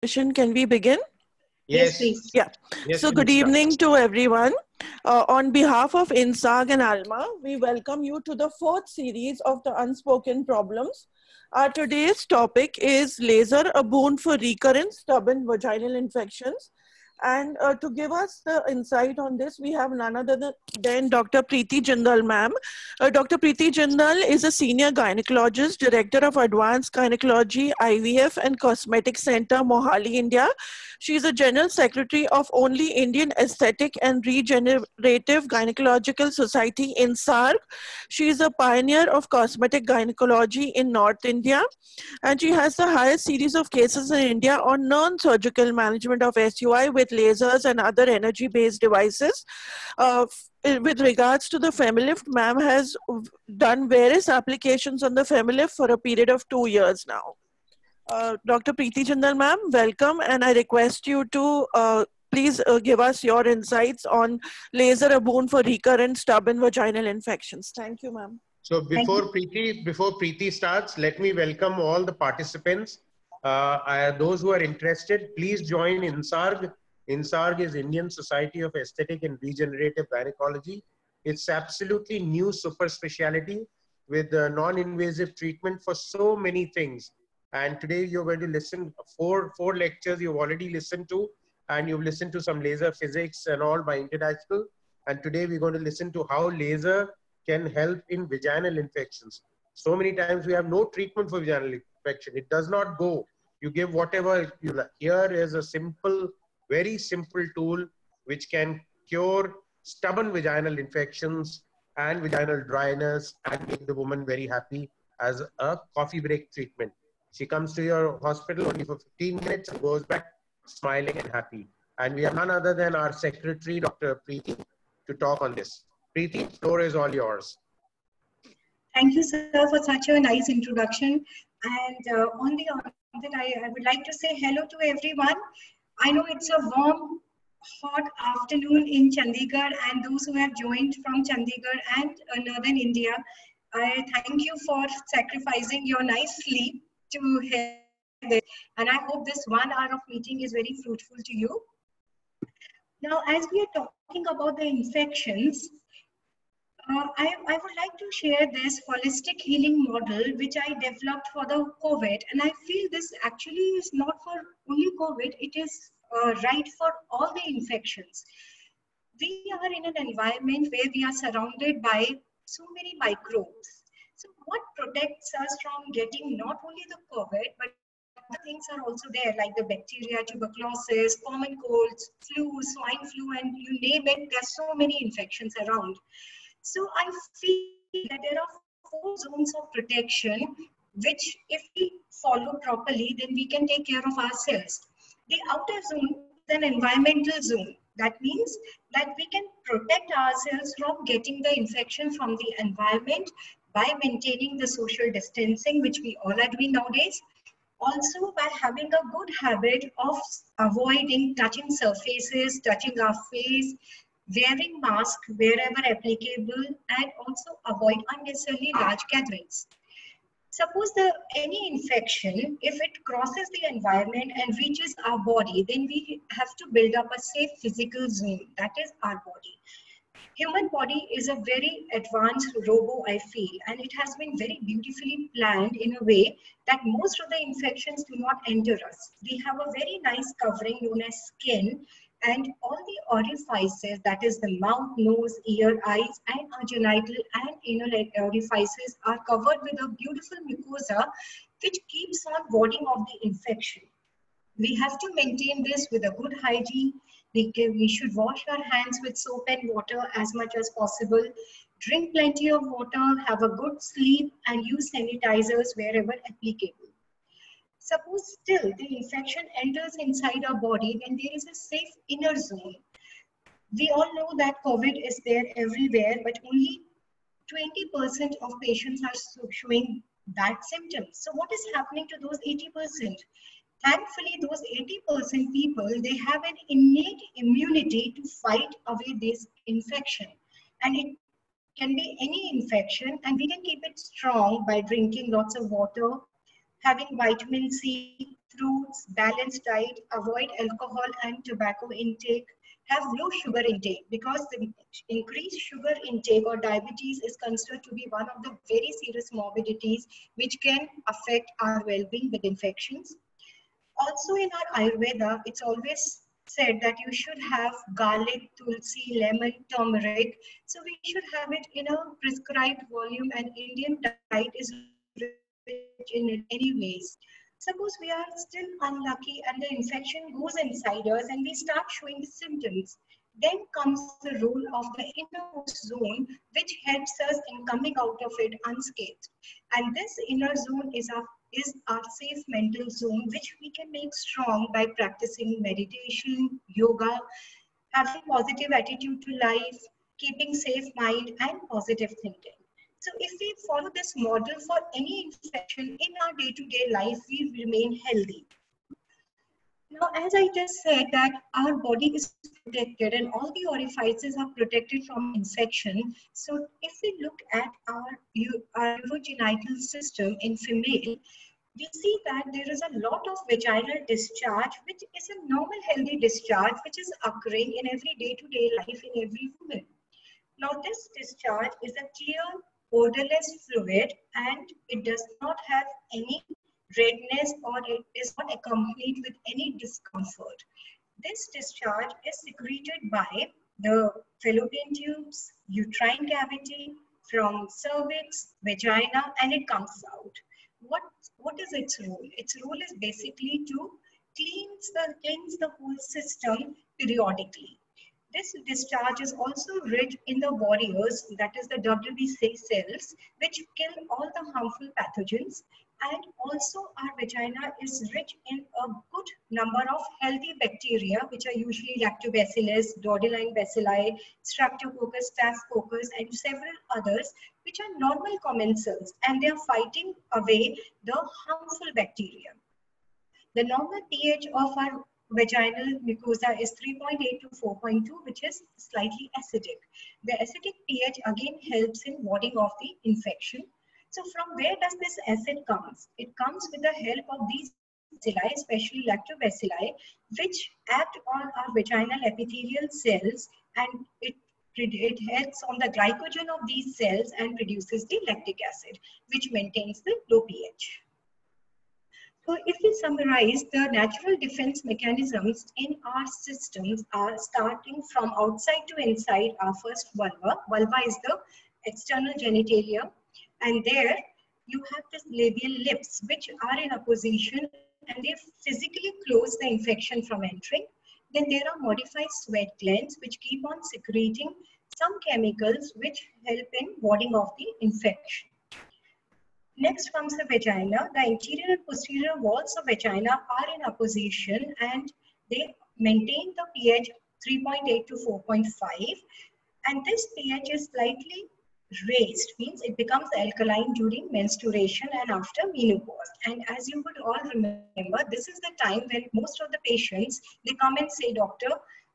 session. Can we begin? Yes, please. Yeah. Yes, So good evening to everyone. On behalf of INSARG and ALMA, we welcome you to the fourth series of the Unspoken Problems. Our today's topic is laser, a boon for recurrent stubborn vaginal infections. And to give us the insight on this, we have none other than Dr. Preeti Jindal, ma'am. Dr. Preeti Jindal is a senior gynecologist, director of Advanced Gynecology, IVF and Cosmetic Center, Mohali, India. She is a general secretary of Only Indian Aesthetic and Regenerative Gynecological Society in SARG. She is a pioneer of cosmetic gynecology in North India, and she has the highest series of cases in India on non-surgical management of SUI with lasers and other energy-based devices. With regards to the Femilift, ma'am has done various applications on the Femilift for a period of 2 years now. Dr. Preeti Jindal, ma'am, welcome, and I request you to please give us your insights on laser, a boon for recurrent stubborn vaginal infections. Thank you, ma'am. So before Preeti starts, let me welcome all the participants. Those who are interested, please join INSARG. INSARG is Indian Society of Aesthetic and Regenerative Gynecology. It's absolutely new super specialty with non-invasive treatment for so many things. And today you're going to listen four lectures you've already listened to, and you've listened to some laser physics and all by International. And today we're going to listen to how laser can help in vaginal infections. So many times we have no treatment for vaginal infection. It does not go. You give whatever you like. Here is a simple, very simple tool which can cure stubborn vaginal infections and vaginal dryness and make the woman very happy as a coffee break treatment. She comes to your hospital only for 15 minutes and goes back smiling and happy. And we have none other than our secretary, Dr. Preeti, to talk on this. Preeti, the floor is all yours. Thank you, sir, for such a nice introduction. And on the onset, I would like to say hello to everyone. I know it's a warm, hot afternoon in Chandigarh, and those who have joined from Chandigarh and Northern India, I thank you for sacrificing your nice sleep to hear this. And I hope this 1 hour of meeting is very fruitful to you. Now, as we are talking about the infections, I would like to share this holistic healing model which I developed for the COVID, and I feel this actually is not for only COVID, it is right for all the infections. We are in an environment where we are surrounded by so many microbes. So what protects us from getting not only the COVID, but other things are also there, like the bacteria, tuberculosis, common colds, flu, swine flu, and you name it, there's so many infections around. So I feel that there are 4 zones of protection, which if we follow properly, then we can take care of ourselves. The outer zone is an environmental zone. That means that we can protect ourselves from getting the infection from the environment by maintaining the social distancing, which we all are doing nowadays. Also by having a good habit of avoiding touching surfaces, touching our face, wearing mask wherever applicable, and also avoid unnecessarily large gatherings. Suppose any infection, if it crosses the environment and reaches our body, then we have to build up a safe physical zone, that is our body. Human body is a very advanced robo, I feel, and it has been very beautifully planned in a way that most of the infections do not enter us. We have a very nice covering known as skin, and all the orifices, that is the mouth, nose, ear, eyes, and our genital and anal orifices are covered with a beautiful mucosa which keeps on warding off the infection. We have to maintain this with a good hygiene. We should wash our hands with soap and water as much as possible. Drink plenty of water, have a good sleep, and use sanitizers wherever applicable. Suppose still the infection enters inside our body, then there is a safe inner zone. We all know that COVID is there everywhere, but only 20% of patients are showing bad symptoms. So what is happening to those 80%? Thankfully, those 80% people, they have an innate immunity to fight away this infection. And it can be any infection, and we can keep it strong by drinking lots of water, having vitamin C, fruits, balanced diet, avoid alcohol and tobacco intake, have low sugar intake, because the increased sugar intake or diabetes is considered to be one of the very serious morbidities which can affect our well-being with infections. Also in our Ayurveda, it's always said that you should have garlic, tulsi, lemon, turmeric. So we should have it in a prescribed volume, and Indian diet is rich in it anyways. Suppose we are still unlucky and the infection goes inside us and we start showing the symptoms. Then comes the role of the innermost zone, which helps us in coming out of it unscathed. And this inner zone is our safe mental zone, which we can make strong by practicing meditation, yoga, having positive attitude to life, keeping safe mind and positive thinking. So if we follow this model for any infection in our day-to-day life, we remain healthy. Now, as I just said that our body is protected and all the orifices are protected from infection. So if we look at our urogenital system in female, we see that there is a lot of vaginal discharge, which is a normal healthy discharge, which is occurring in every day-to-day life in every woman. Now, this discharge is a clear, odorless fluid, and it does not have any redness or it is not accompanied with any discomfort. This discharge is secreted by the fallopian tubes, uterine cavity, from cervix, vagina, and it comes out. What is its role? Its role is basically to cleanse the whole system periodically. This discharge is also rich in the barriers, that is the WBC cells, which kill all the harmful pathogens. And also our vagina is rich in a good number of healthy bacteria, which are usually lactobacillus, doddyline bacilli, streptococcus, staphylococcus, and several others, which are normal commensals, and they are fighting away the harmful bacteria. The normal pH of our vaginal mucosa is 3.8 to 4.2, which is slightly acidic. The acidic pH again helps in warding off the infection. So from where does this acid comes? It comes with the help of these bacilli, especially lactobacilli, which act on our vaginal epithelial cells, and it helps on the glycogen of these cells and produces the lactic acid, which maintains the low pH. So if we summarize, the natural defense mechanisms in our systems are starting from outside to inside our first vulva. Vulva is the external genitalia, and there you have this labial lips, which are in a position and they physically close the infection from entering. Then there are modified sweat glands, which keep on secreting some chemicals which help in warding off the infection. Next comes the vagina. The anterior and posterior walls of vagina are in opposition and they maintain the pH 3.8 to 4.5. And this pH is slightly raised, means it becomes alkaline during menstruation and after menopause. And as you would all remember, this is the time when most of the patients, they come and say, doctor,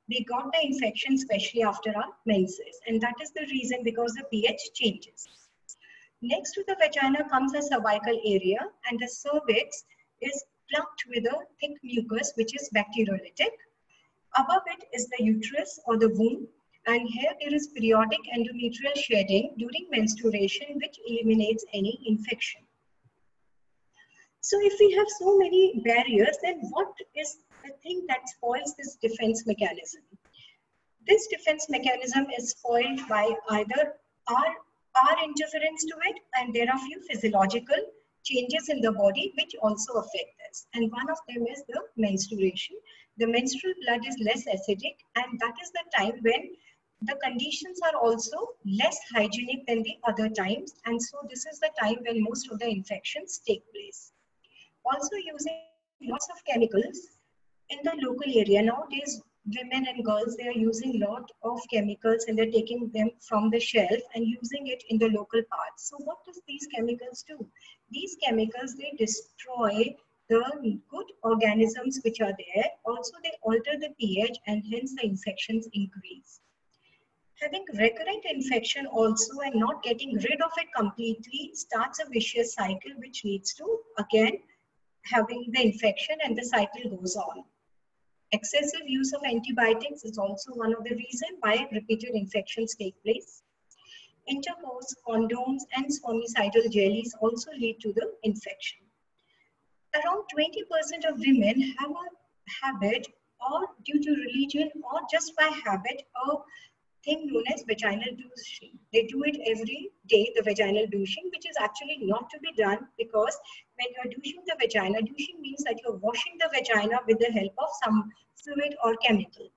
we got the infection especially after our menses. And that is the reason, because the pH changes. Next to the vagina comes the cervical area, and the cervix is plugged with a thick mucus which is bacteriolytic. Above it is the uterus or the womb, and here there is periodic endometrial shedding during menstruation which eliminates any infection. So if we have so many barriers, then what is the thing that spoils this defense mechanism? This defense mechanism is spoiled by either our interference to it, and there are few physiological changes in the body which also affect this. And one of them is the menstruation. The menstrual blood is less acidic, and that is the time when the conditions are also less hygienic than the other times. And so this is the time when most of the infections take place. Also using lots of chemicals in the local area. Nowadays, women and girls, they are using lot of chemicals and they're taking them from the shelf and using it in the local parts. So what does these chemicals do? These chemicals, they destroy the good organisms which are there. Also, they alter the pH and hence the infections increase. Having recurrent infection also and not getting rid of it completely starts a vicious cycle which leads to, again, having the infection and the cycle goes on. Excessive use of antibiotics is also one of the reasons why repeated infections take place. Intercourse, condoms, and spermicidal jellies also lead to the infection. Around 20% of women have a habit, or due to religion or just by habit, a thing known as vaginal douching. They do it every day, the vaginal douching, which is actually not to be done, because when you're douching the vagina, douching means that you're washing the vagina with the help of some fluid or chemical.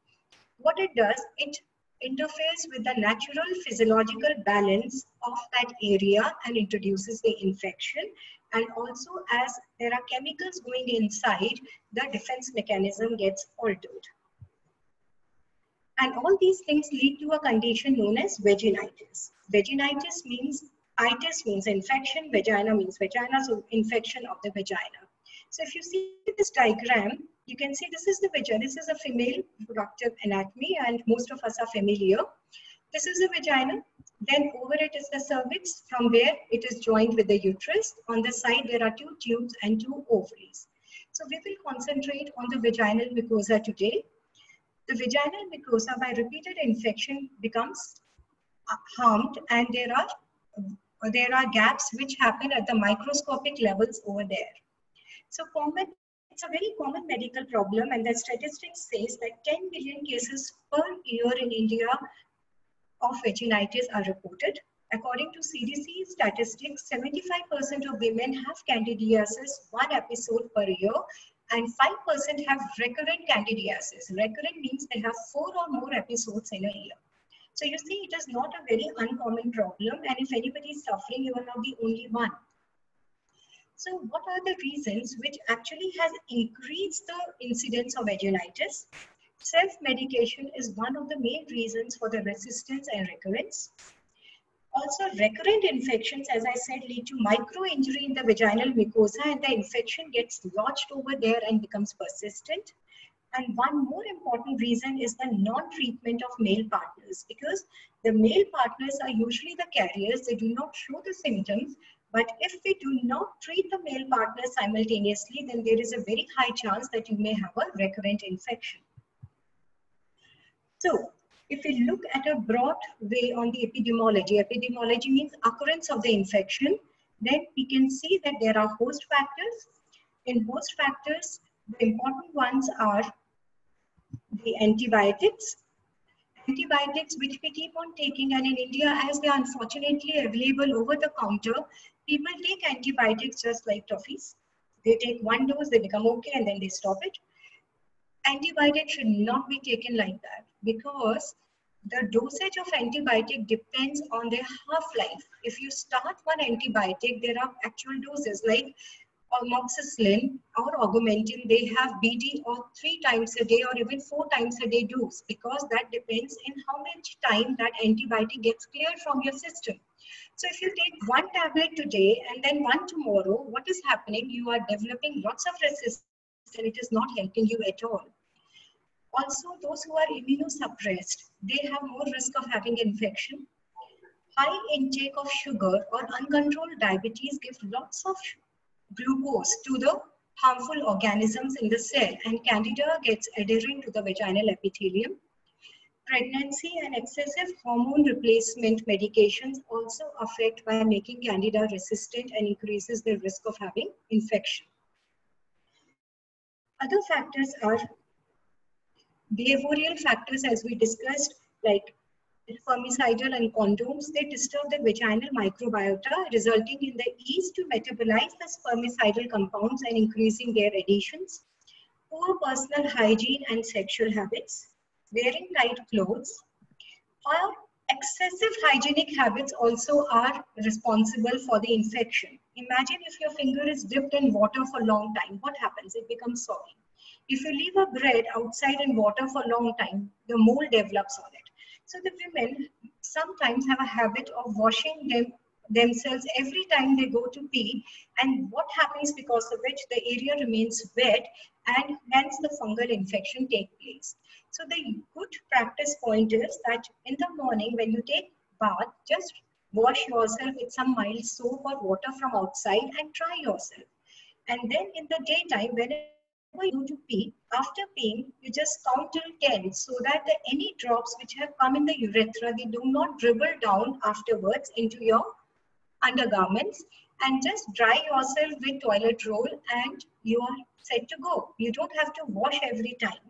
What it does, it interferes with the natural physiological balance of that area and introduces the infection. And also, as there are chemicals going inside, the defense mechanism gets altered. And all these things lead to a condition known as vaginitis. Vaginitis means, itis means infection, vagina means vagina, so infection of the vagina. So if you see this diagram, you can see this is the vagina. This is a female reproductive anatomy, and most of us are familiar. This is the vagina. Then over it is the cervix, from where it is joined with the uterus. On the side, there are 2 tubes and 2 ovaries. So we will concentrate on the vaginal mucosa today. The vaginal mucosa, by repeated infection, becomes harmed, and there are gaps which happen at the microscopic levels over there. So it's a very common medical problem, and the statistics says that 10 million cases per year in India of vaginitis are reported. According to CDC statistics, 75% of women have candidiasis 1 episode per year, and 5% have recurrent candidiasis. Recurrent means they have 4 or more episodes in a year. So you see, it is not a very uncommon problem, and if anybody is suffering, you are not the only one. So what are the reasons which actually has increased the incidence of vaginitis? Self-medication is one of the main reasons for the resistance and recurrence. Also, recurrent infections, as I said, lead to micro-injury in the vaginal mucosa, and the infection gets lodged over there and becomes persistent. And one more important reason is the non-treatment of male partners, because the male partners are usually the carriers. They do not show the symptoms, but if we do not treat the male partner simultaneously, then there is a very high chance that you may have a recurrent infection. So, if we look at a broad way on the epidemiology, epidemiology means occurrence of the infection, then we can see that there are host factors. In host factors, the important ones are the antibiotics. Antibiotics which we keep on taking, and in India, as they are unfortunately available over the counter, people take antibiotics just like toffees. They take 1 dose, they become okay, and then they stop it. Antibiotics should not be taken like that, because the dosage of antibiotic depends on their half-life. If you start one antibiotic, there are actual doses like amoxicillin or augmentin. They have BD of 3 times a day or even 4 times a day dose, because that depends in how much time that antibiotic gets cleared from your system. So if you take 1 tablet today and then 1 tomorrow, what is happening? You are developing lots of resistance, and it is not helping you at all. Also, those who are immunosuppressed, they have more risk of having infection. High intake of sugar or uncontrolled diabetes gives lots of glucose to the harmful organisms in the cell, and candida gets adherent to the vaginal epithelium. Pregnancy and excessive hormone replacement medications also affect by making candida resistant and increases the risk of having infection. Other factors are behavioral factors, as we discussed, like spermicidal and condoms. They disturb the vaginal microbiota, resulting in the ease to metabolize the spermicidal compounds and increasing their adhesions. Poor personal hygiene and sexual habits, wearing tight clothes, or excessive hygienic habits also are responsible for the infection. Imagine if your finger is dipped in water for a long time, what happens? It becomes soggy. If you leave a bread outside in water for a long time, the mold develops on it. So the women sometimes have a habit of washing themselves every time they go to pee, and what happens because of which the area remains wet, and hence the fungal infection takes place. So the good practice point is that in the morning when you take bath, just wash yourself with some mild soap or water from outside and dry yourself. And then in the daytime, whenever you go to pee, after peeing, you just count till 10 so that any drops which have come in the urethra, they do not dribble down afterwards into your undergarments, and just dry yourself with toilet roll and you are set to go. You don't have to wash every time.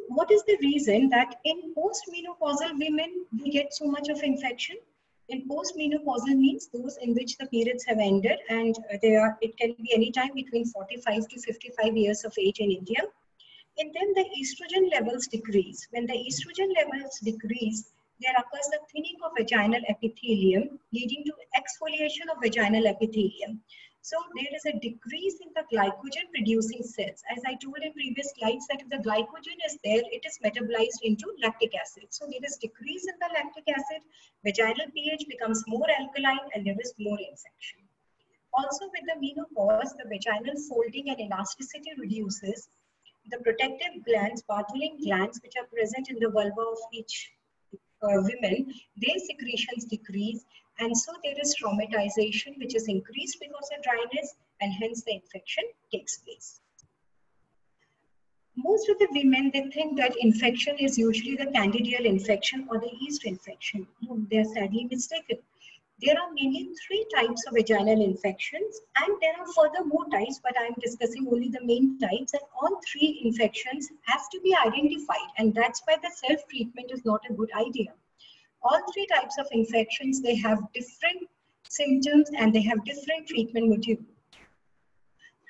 What is the reason that in postmenopausal women, we get so much of infection? In postmenopausal means those in which the periods have ended, and it can be any time between 45 to 55 years of age in India. In them, the estrogen levels decrease. When the estrogen levels decrease, there occurs the thinning of vaginal epithelium, leading to exfoliation of vaginal epithelium. So there is a decrease in the glycogen producing cells. As I told in previous slides, that if the glycogen is there, it is metabolized into lactic acid. So there is decrease in the lactic acid, vaginal pH becomes more alkaline, and there is more infection. Also with the menopause, the vaginal folding and elasticity reduces. The protective glands, Bartholin glands, which are present in the vulva of each women, their secretions decrease, and so there is traumatization, which is increased because of dryness, and hence the infection takes place. Most of the women, they think that infection is usually the candidial infection or the yeast infection. They are sadly mistaken. There are mainly 3 types of vaginal infections, and there are further more types, but I am discussing only the main types, and all 3 infections have to be identified, and that's why the self-treatment is not a good idea. All 3 types of infections, they have different symptoms and they have different treatment module.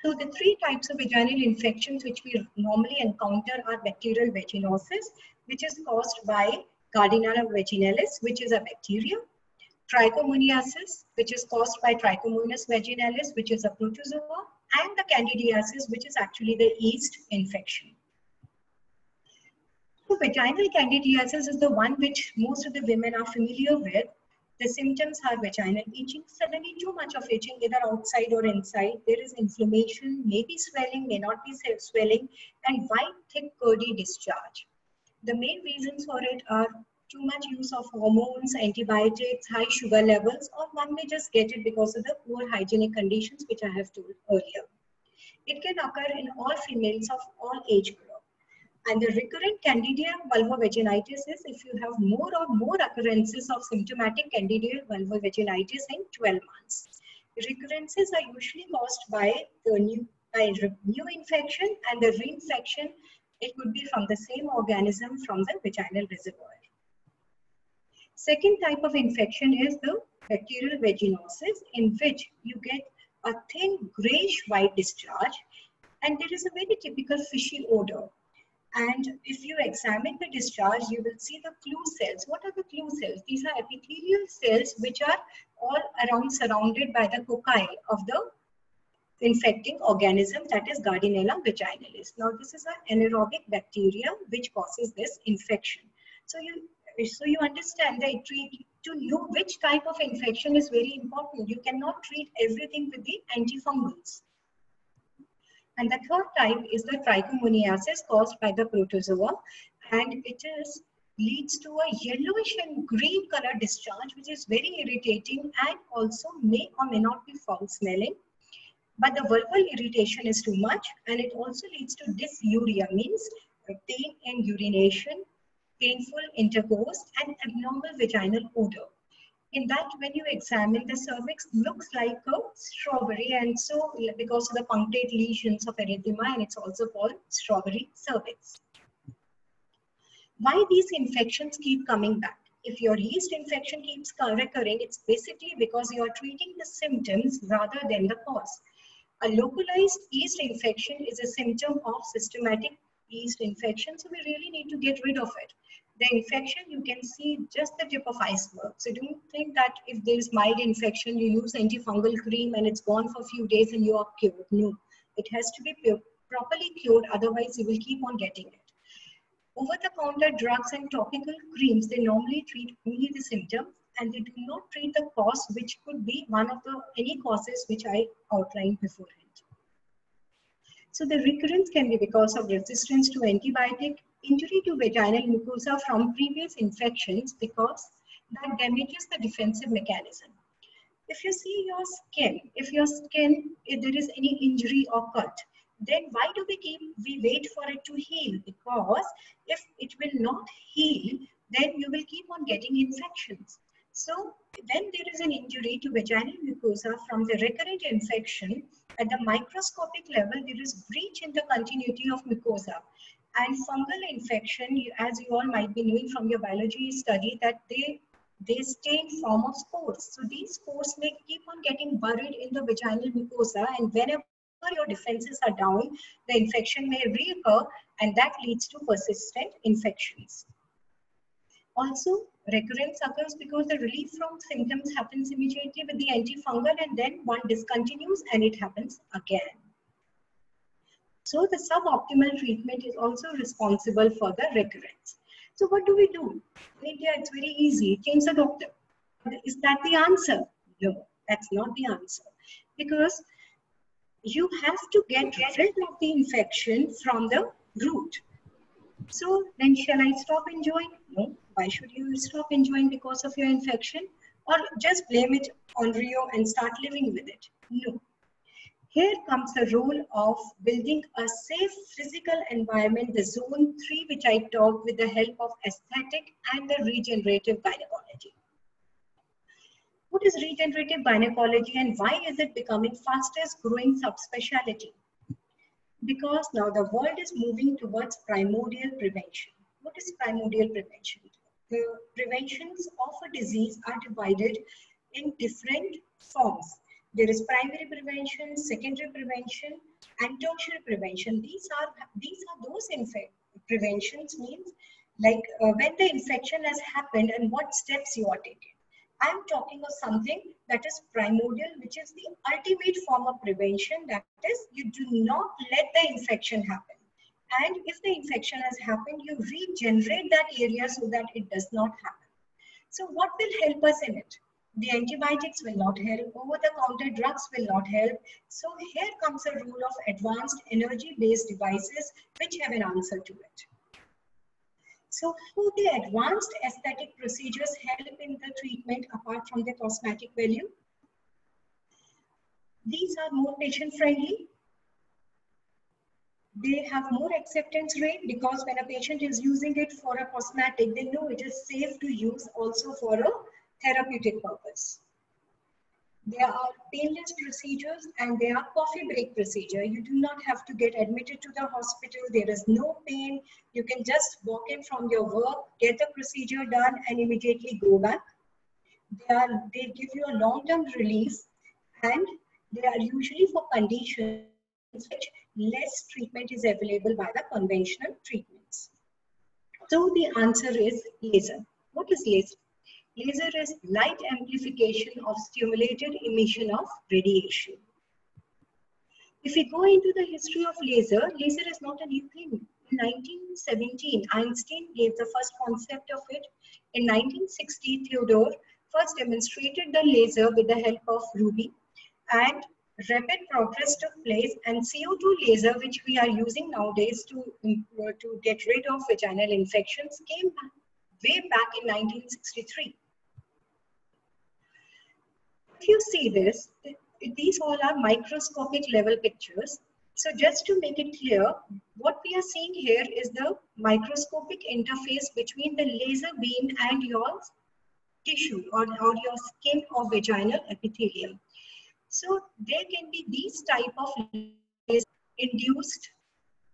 So the 3 types of vaginal infections which we normally encounter are bacterial vaginosis, which is caused by Gardnerella vaginalis, which is a bacteria. Trichomoniasis, which is caused by Trichomonas vaginalis, which is a protozoa, and the candidiasis, which is actually the yeast infection. So vaginal candidiasis is the one which most of the women are familiar with. The symptoms are vaginal itching, suddenly too much of itching, either outside or inside. There is inflammation, maybe swelling, may not be swelling, and white, thick, curdy discharge. The main reasons for it are too much use of hormones, antibiotics, high sugar levels, or one may just get it because of the poor hygienic conditions which I have told earlier. It can occur in all females of all age groups. And the recurrent Candida vulvovaginitis is if you have more occurrences of symptomatic Candida vulvovaginitis in 12 months. Recurrences are usually caused by the new infection, and the reinfection, it could be from the same organism from the vaginal reservoir. Second type of infection is the bacterial vaginosis, in which you get a thin grayish white discharge, and there is a very typical fishy odor. And if you examine the discharge, you will see the clue cells. What are the clue cells? These are epithelial cells which are all around surrounded by the cocci of the infecting organism, that is Gardnerella vaginalis. Now this is an anaerobic bacteria which causes this infection. So you understand that to know which type of infection is very important. You cannot treat everything with the antifungals. And the third type is the trichomoniasis caused by the protozoa, and it leads to a yellowish and green color discharge, which is very irritating and also may or may not be foul smelling. But the vulval irritation is too much, and it also leads to dysuria, means pain in urination, painful intercourse, and abnormal vaginal odor. In that, when you examine, the cervix looks like a strawberry, and so because of the punctate lesions of erythema, and it's also called strawberry cervix. Why these infections keep coming back? If your yeast infection keeps recurring, it's basically because you are treating the symptoms rather than the cause. A localized yeast infection is a symptom of systematic yeast infection, so we really need to get rid of it. The infection, you can see just the tip of iceberg. So don't think that if there is mild infection, you use antifungal cream and it's gone for a few days and you are cured. No, it has to be properly cured, otherwise you will keep on getting it. Over-the-counter drugs and topical creams, they normally treat only the symptom and they do not treat the cause, which could be one of the any causes which I outlined beforehand. So the recurrence can be because of resistance to antibiotic, injury to vaginal mucosa from previous infections, because that damages the defensive mechanism. If you see your skin, if there is any injury or cut, then why do we wait for it to heal? Because if it will not heal, then you will keep on getting infections. So when there is an injury to vaginal mucosa from the recurrent infection, at the microscopic level, there is breach in the continuity of mucosa. And fungal infection, as you all might be knowing from your biology study, that they stay in form of spores. So these spores may keep on getting buried in the vaginal mucosa, and whenever your defenses are down, the infection may reoccur, and that leads to persistent infections. Also, recurrence occurs because the relief from symptoms happens immediately with the antifungal, and then one discontinues and it happens again. So the suboptimal treatment is also responsible for the recurrence. So what do we do? In India, it's very easy. Change the doctor. Is that the answer? No, that's not the answer. Because you have to get rid of the infection from the root. So then shall I stop enjoying? No. Why should you stop enjoying because of your infection? Or just blame it on Rio and start living with it? No. Here comes the role of building a safe physical environment, the zone 3, which I talked with the help of aesthetic and the regenerative gynecology. What is regenerative gynecology and why is it becoming fastest growing subspecialty? Because now the world is moving towards primordial prevention. What is primordial prevention? The preventions of a disease are divided in different forms. There is primary prevention, secondary prevention, and tertiary prevention. These are those preventions means like when the infection has happened and what steps you are taking. I am talking of something that is primordial, which is the ultimate form of prevention. That is, you do not let the infection happen. And if the infection has happened, you regenerate that area so that it does not happen. So what will help us in it? The antibiotics will not help. Over-the-counter drugs will not help. So here comes a role of advanced energy-based devices which have an answer to it. So how the advanced aesthetic procedures help in the treatment apart from the cosmetic value? These are more patient-friendly. They have more acceptance rate because when a patient is using it for a cosmetic, they know it is safe to use also for a therapeutic purpose. There are painless procedures and there are coffee break procedure. You do not have to get admitted to the hospital. There is no pain. You can just walk in from your work, get the procedure done and immediately go back. They give you a long-term relief and they are usually for conditions which less treatment is available by the conventional treatments. So the answer is laser. What is laser? Laser is light amplification of stimulated emission of radiation. If we go into the history of laser, laser is not a new thing. In 1917, Einstein gave the first concept of it. In 1960, Theodore first demonstrated the laser with the help of ruby, and rapid progress took place, and CO2 laser, which we are using nowadays to get rid of vaginal infections, came way back in 1963. If you see this, these all are microscopic level pictures. So just to make it clear, what we are seeing here is the microscopic interface between the laser beam and your tissue or your skin or vaginal epithelium. So there can be these type of induced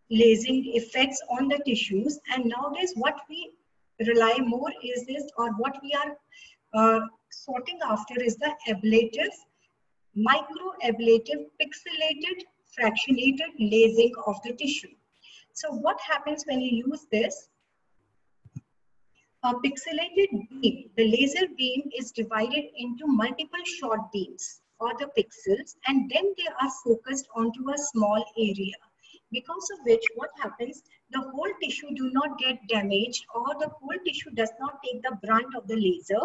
lasing effects on the tissues, and nowadays what we rely more is this, or what we are sorting after is the ablative, microablative, pixelated, fractionated lasing of the tissue. So what happens when you use this? A pixelated beam, the laser beam is divided into multiple short beams or the pixels, and then they are focused onto a small area. Because of which what happens, the whole tissue do not get damaged, or the whole tissue does not take the brunt of the laser,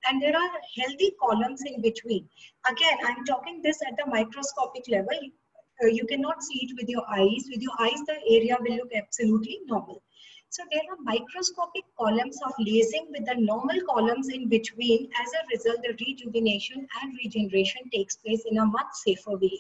and there are healthy columns in between. Again, I'm talking this at the microscopic level. You cannot see it with your eyes. With your eyes, the area will look absolutely normal. So there are microscopic columns of lasing with the normal columns in between. As a result, the rejuvenation and regeneration takes place in a much safer way.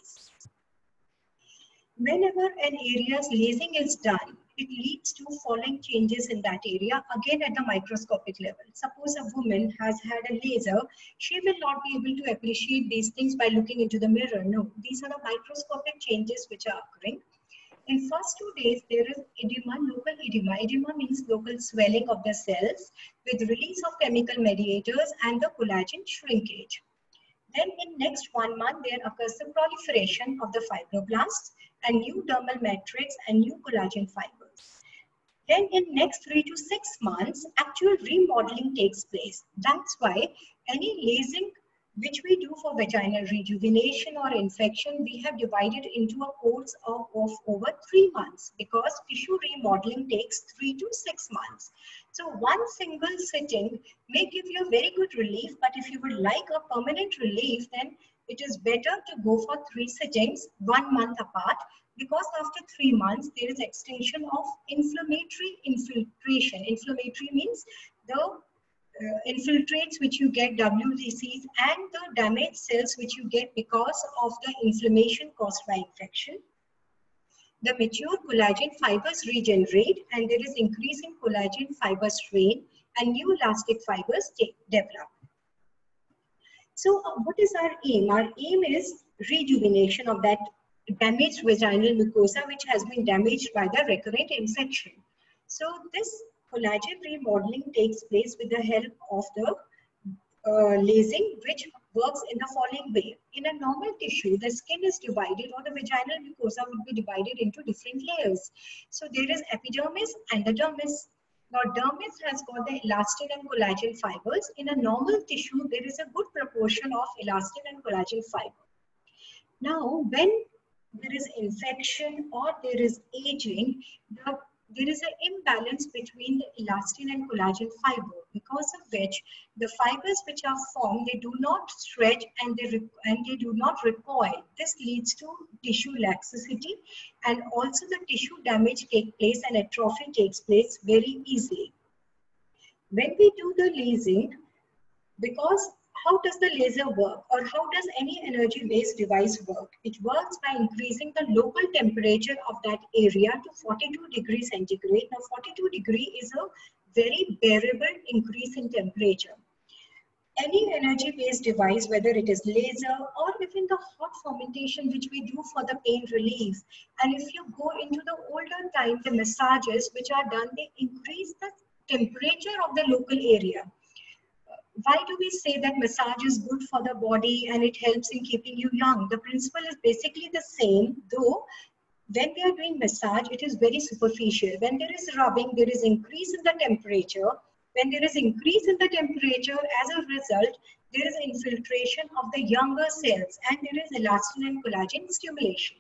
Whenever an area's lasing is done, it leads to following changes in that area, again at the microscopic level. Suppose a woman has had a laser, she will not be able to appreciate these things by looking into the mirror. No, these are the microscopic changes which are occurring. In first 2 days, there is edema, local edema. Edema means local swelling of the cells with release of chemical mediators and the collagen shrinkage. Then in next 1 month, there occurs the proliferation of the fibroblasts and new dermal matrix and new collagen fibers. Then in next 3 to 6 months, actual remodeling takes place. That's why any lasing which we do for vaginal rejuvenation or infection, we have divided into a course of over 3 months, because tissue remodeling takes 3 to 6 months. So one single sitting may give you a very good relief, but if you would like a permanent relief, then it is better to go for 3 sittings, 1 month apart, because after 3 months, there is extension of inflammatory infiltration. Inflammatory means the infiltrates which you get, WTCs, and the damaged cells which you get because of the inflammation caused by infection. The mature collagen fibers regenerate, and there is increase in collagen fiber strain, and new elastic fibers develop. So what is our aim? Our aim is rejuvenation of that damaged vaginal mucosa which has been damaged by the recurrent infection. So this collagen remodeling takes place with the help of the lasing, which works in the following way. In a normal tissue, the skin is divided, or the vaginal mucosa would be divided into different layers. So there is epidermis and the dermis. Now dermis has got the elastin and collagen fibers. In a normal tissue, there is a good proportion of elastin and collagen fiber. Now when there is infection or there is aging, there is an imbalance between the elastin and collagen fiber, because of which the fibers which are formed, they do not stretch and they do not recoil. This leads to tissue laxity, and also the tissue damage takes place and atrophy takes place very easily. When we do the lasing, because how does the laser work, or how does any energy-based device work? It works by increasing the local temperature of that area to 42 degrees centigrade. Now 42 degrees is a very bearable increase in temperature. Any energy-based device, whether it is laser or even the hot fomentation which we do for the pain relief, and if you go into the older time, the massages which are done, they increase the temperature of the local area. Why do we say that massage is good for the body and it helps in keeping you young? The principle is basically the same, though when we are doing massage, it is very superficial. When there is rubbing, there is increase in the temperature. When there is increase in the temperature, as a result, there is infiltration of the younger cells, and there is elastin and collagen stimulation.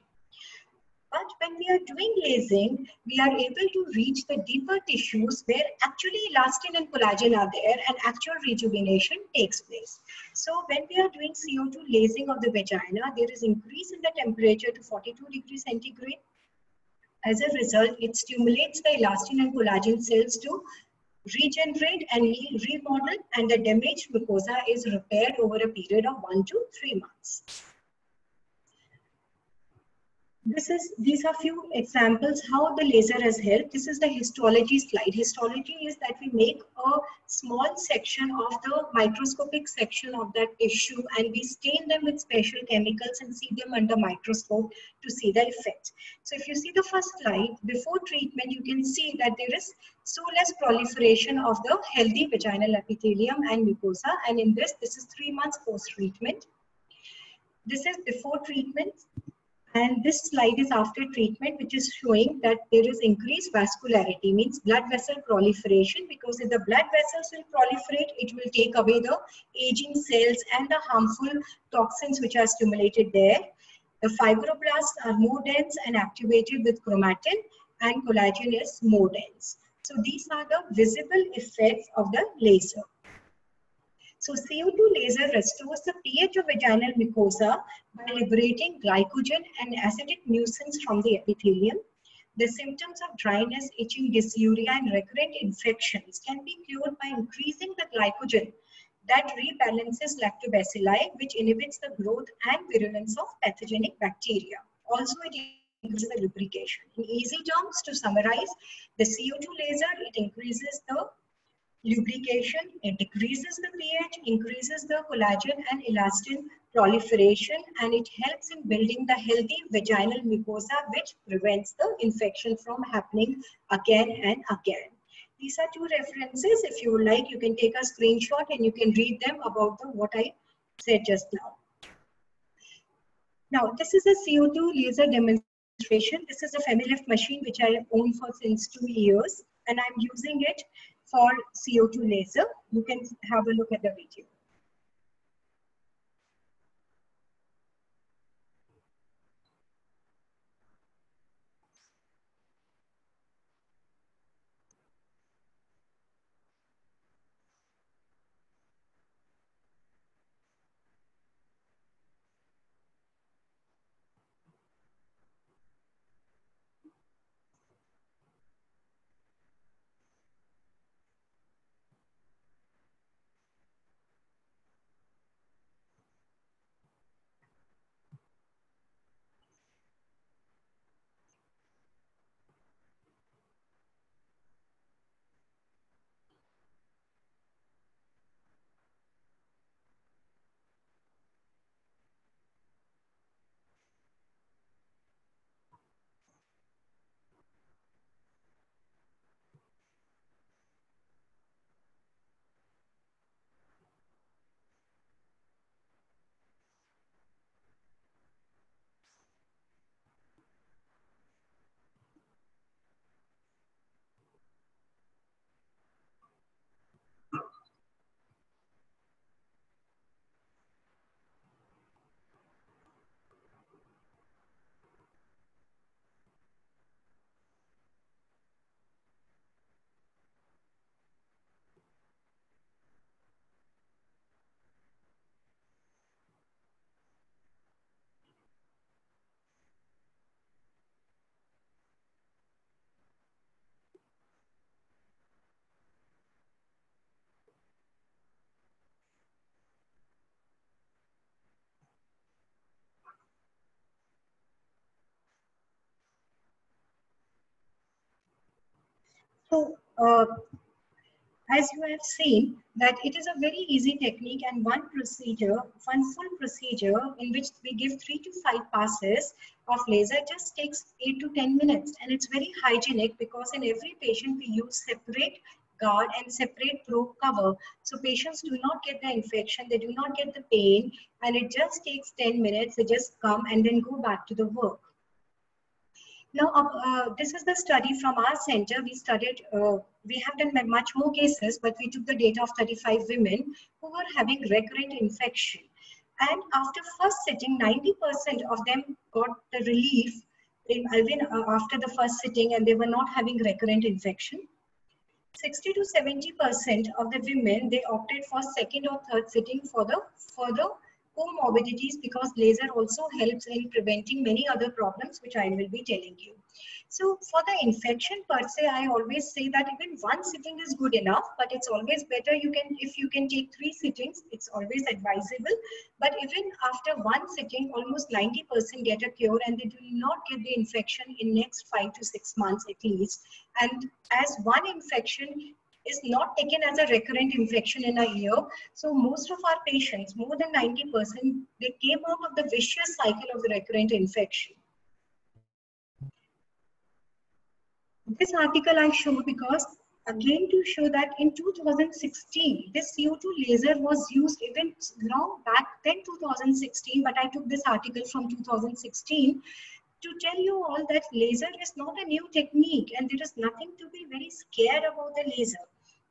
But when we are doing lasing, we are able to reach the deeper tissues where actually elastin and collagen are there, and actual rejuvenation takes place. So when we are doing CO2 lasing of the vagina, there is increase in the temperature to 42 degrees centigrade. As a result, it stimulates the elastin and collagen cells to regenerate and remodel, and the damaged mucosa is repaired over a period of 1 to 3 months. These are few examples how the laser has helped. This is the histology slide. Histology is that we make a small section of the microscopic section of that tissue, and we stain them with special chemicals and see them under microscope to see the effects. So if you see the first slide, before treatment, you can see that there is so less proliferation of the healthy vaginal epithelium and mucosa, and in this is 3 months post-treatment. This is before treatment. And this slide is after treatment, which is showing that there is increased vascularity, means blood vessel proliferation, because if the blood vessels will proliferate, it will take away the aging cells and the harmful toxins which are stimulated there. The fibroblasts are more dense and activated with chromatin, and collagen is more dense. So these are the visible effects of the laser. So CO2 laser restores the pH of vaginal mucosa by liberating glycogen and acidic nuisance from the epithelium. The symptoms of dryness, itching, dysuria, and recurrent infections can be cured by increasing the glycogen that rebalances lactobacilli, which inhibits the growth and virulence of pathogenic bacteria. Also, it increases the lubrication. In easy terms, to summarize, the CO2 laser, it increases the lubrication, it decreases the pH, increases the collagen and elastin proliferation, and it helps in building the healthy vaginal mucosa, which prevents the infection from happening again and again. These are two references. If you would like, you can take a screenshot and you can read them about what I said just now. Now, this is a CO2 laser demonstration. This is a FemiLift machine which I own for since 2 years, and I'm using it for CO2 laser. You can have a look at the video. So, as you have seen, that it is a very easy technique and one full procedure in which we give 3 to 5 passes of laser just takes 8 to 10 minutes, and it's very hygienic because in every patient we use separate guard and separate probe cover. So patients do not get the infection, they do not get the pain, and it just takes 10 minutes. They just come and then go back to the work. Now, this is the study from our center. We studied, we have done much more cases, but we took the data of 35 women who were having recurrent infection. And after first sitting, 90% of them got the relief after the first sitting, and they were not having recurrent infection. 60 to 70% of the women, they opted for second or third sitting for the further comorbidities, because laser also helps in preventing many other problems, which I will be telling you. So for the infection per se, I always say that even one sitting is good enough, but it's always better if you can take 3 sittings, it's always advisable. But even after one sitting, almost 90% get a cure, and they do not get the infection in next 5 to 6 months at least. And as one infection is not taken as a recurrent infection in a year. So most of our patients, more than 90%, they came out of the vicious cycle of the recurrent infection. This article I show because, again, to show that in 2016, this CO2 laser was used even long back then, 2016, but I took this article from 2016 to tell you all that laser is not a new technique and there is nothing to be very scared about the laser.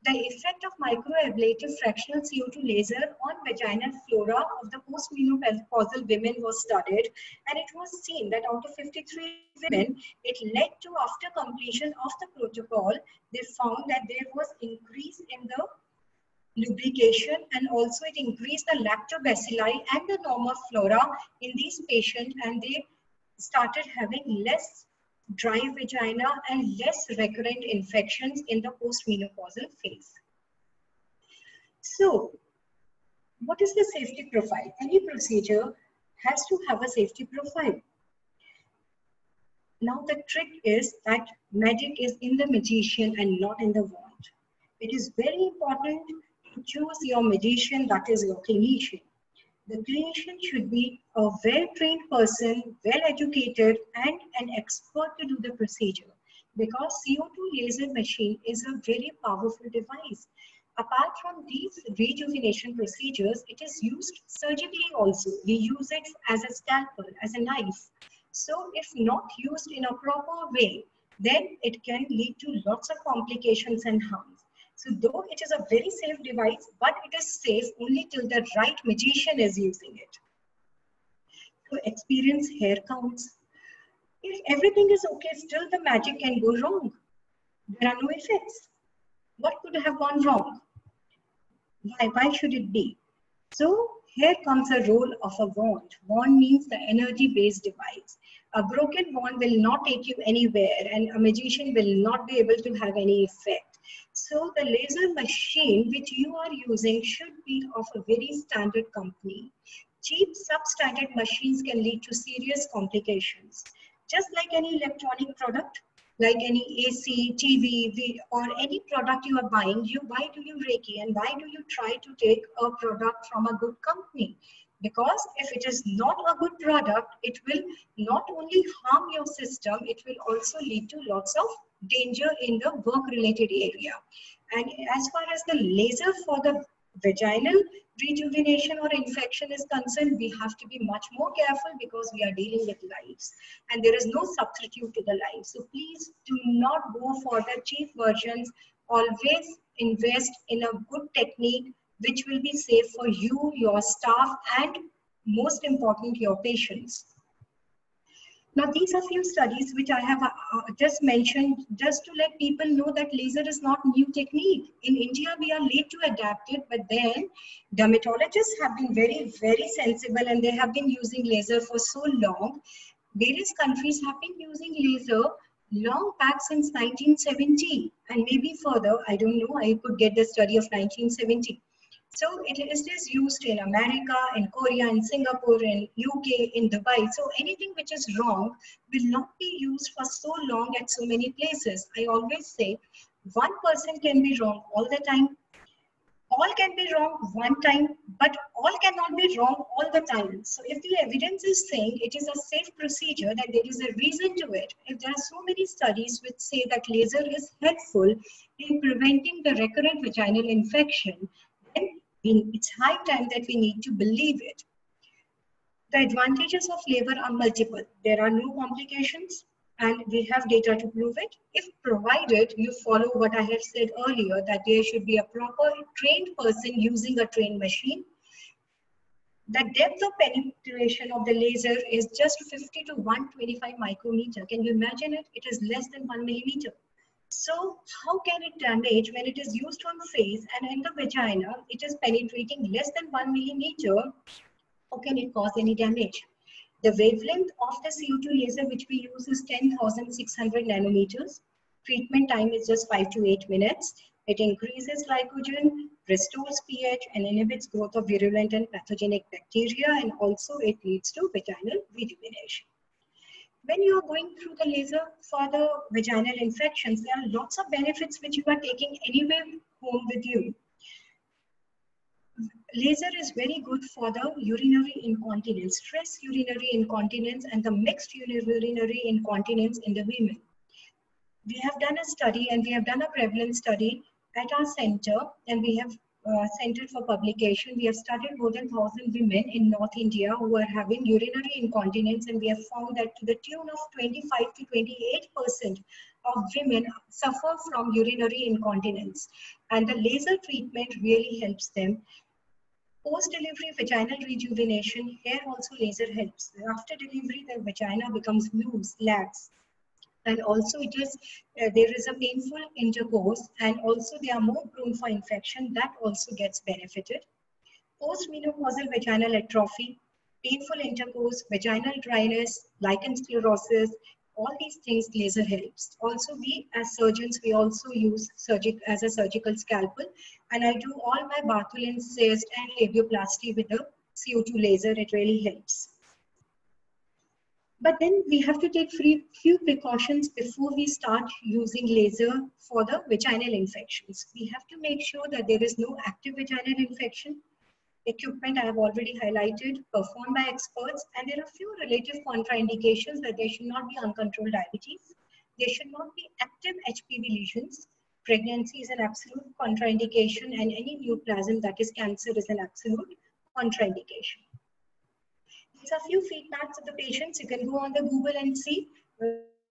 The effect of microablative fractional CO2 laser on vaginal flora of the postmenopausal women was studied, and it was seen that out of 53 women, it led to, after completion of the protocol, they found that there was increase in the lubrication, and also it increased the lactobacilli and the normal flora in these patients, and they started having less dry vagina, and less recurrent infections in the postmenopausal phase. So, what is the safety profile? Any procedure has to have a safety profile. Now, the trick is that magic is in the magician and not in the wand. It is very important to choose your magician, that is your clinician. The clinician should be a well-trained person, well-educated, and an expert to do the procedure, because CO2 laser machine is a very powerful device. Apart from these rejuvenation procedures, it is used surgically also. We use it as a scalpel, as a knife. So if not used in a proper way, then it can lead to lots of complications and harms. So though it is a very safe device, but it is safe only till the right magician is using it. So experience here counts. If everything is okay, still the magic can go wrong. There are no effects. What could have gone wrong? Why should it be? So here comes a role of a wand. Wand means the energy-based device. A broken wand will not take you anywhere, and a magician will not be able to have any effect. So the laser machine which you are using should be of a very standard company. Cheap substandard machines can lead to serious complications. Just like any electronic product, like any AC, TV, or any product you are buying, why do you reiki and why do you try to take a product from a good company? Because if it is not a good product, it will not only harm your system, it will also lead to lots of danger in the work-related area. And as far as the laser for the vaginal rejuvenation or infection is concerned, we have to be much more careful because we are dealing with lives and there is no substitute to the life. So please do not go for the cheap versions. Always invest in a good technique which will be safe for you, your staff, and most important, your patients. Now, these are few studies which I have just mentioned just to let people know that laser is not new technique. In India, we are late to adapt it, but then dermatologists have been very, very sensible and they have been using laser for so long. Various countries have been using laser long back since 1970 and maybe further. I don't know, I could get the study of 1970. So it is used in America, in Korea, in Singapore, in UK, in Dubai. So anything which is wrong will not be used for so long at so many places. I always say one person can be wrong all the time. All can be wrong one time, but all cannot be wrong all the time. So if the evidence is saying it is a safe procedure, then there is a reason to it. If there are so many studies which say that laser is helpful in preventing the recurrent vaginal infection, then it's high time that we need to believe it. The advantages of laser are multiple. There are no complications and we have data to prove it. If provided you follow what I have said earlier, that there should be a proper trained person using a trained machine. The depth of penetration of the laser is just 50 to 125 micrometer. Can you imagine it? It is less than 1 millimeter. So how can it damage when it is used on face and in the vagina, it is penetrating less than 1 millimeter? How can it cause any damage? The wavelength of the CO2 laser which we use is 10,600 nanometers. Treatment time is just 5 to 8 minutes. It increases glycogen, restores pH, and inhibits growth of virulent and pathogenic bacteria, and also it leads to vaginal rejuvenation. When you are going through the laser for the vaginal infections, there are lots of benefits which you are taking anywhere home with you. Laser is very good for the urinary incontinence, stress urinary incontinence, and the mixed urinary incontinence in the women. We have done a study and we have done a prevalence study at our center, and we have Center for Publication. We have studied more than 1,000 women in North India who are having urinary incontinence, and we have found that to the tune of 25 to 28% of women suffer from urinary incontinence, and the laser treatment really helps them. Post-delivery vaginal rejuvenation, here also laser helps. After delivery, the vagina becomes loose, lax. And also there is a painful intercourse, and also they are more prone for infection. That also gets benefited. Postmenopausal vaginal atrophy, painful intercourse, vaginal dryness, lichen sclerosis, all these things laser helps. Also, we as surgeons, we also use as a surgical scalpel, and I do all my Bartholin cyst and labioplasty with the CO2 laser. It really helps. But then we have to take few precautions before we start using laser for the vaginal infections. We have to make sure that there is no active vaginal infection. Equipment I have already highlighted, performed by experts, and there are few relative contraindications that there should not be uncontrolled diabetes. There should not be active HPV lesions. Pregnancy is an absolute contraindication, and any neoplasm that is cancer is an absolute contraindication. These are few feedbacks of the patients. You can go on the Google and see.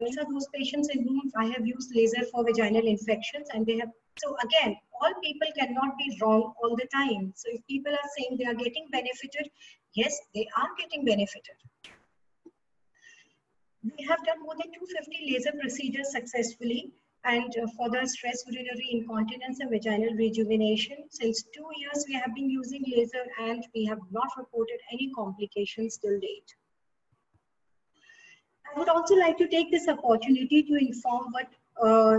These are those patients in whom I have used laser for vaginal infections, and they have. So again, all people cannot be wrong all the time. So if people are saying they are getting benefited, yes, they are getting benefited. We have done more than 250 laser procedures successfully, and for the stress urinary incontinence and vaginal rejuvenation. Since 2 years, we have been using laser, and we have not reported any complications till date. I would also like to take this opportunity to inform what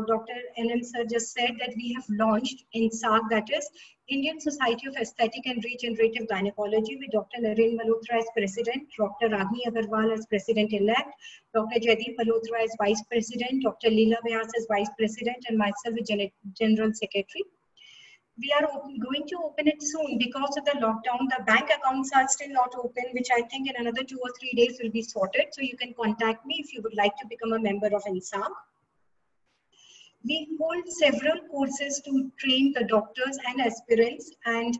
Dr. NM sir just said, that we have launched INSAG, that is Indian Society of Aesthetic and Regenerative Gynecology, with Dr. Naren Malhotra as President, Dr. Ragini Agarwal as President-elect, Dr. Jaideep Malhotra as Vice President, Dr. Leela Vyas as Vice President, and myself as General Secretary. We are going to open it soon because of the lockdown. The bank accounts are still not open, which I think in another 2 or 3 days will be sorted. So you can contact me if you would like to become a member of INSAG. We hold several courses to train the doctors and aspirants, and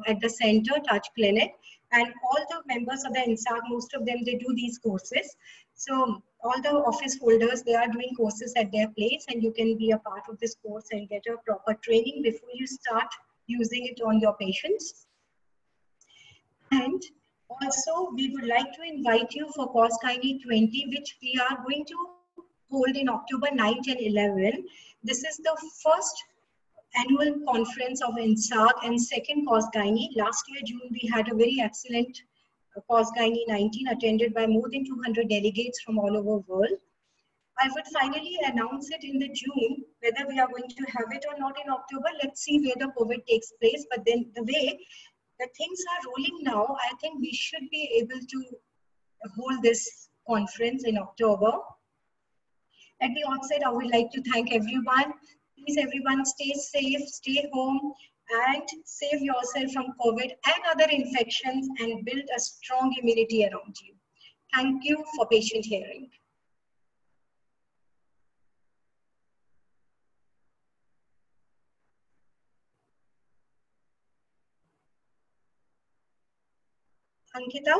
at the center, Touch Clinic, and all the members of the INSAG, most of them, they do these courses. So all the office holders, they are doing courses at their place, and you can be a part of this course and get a proper training before you start using it on your patients. And also, we would like to invite you for COSGYNE 20, which we are going to hold in October 9th and 11th. This is the first annual conference of INSAG and second COSGYNE. Last year, June, we had a very excellent COSGYNE 19 attended by more than 200 delegates from all over the world. I would finally announce it in the June, whether we are going to have it or not in October. Let's see where the COVID takes place. But then the way the things are rolling now, I think we should be able to hold this conference in October. At the outset, I would like to thank everyone. Please, everyone, stay safe, stay home, and save yourself from COVID and other infections, and build a strong immunity around you. Thank you for patient hearing. Ankita?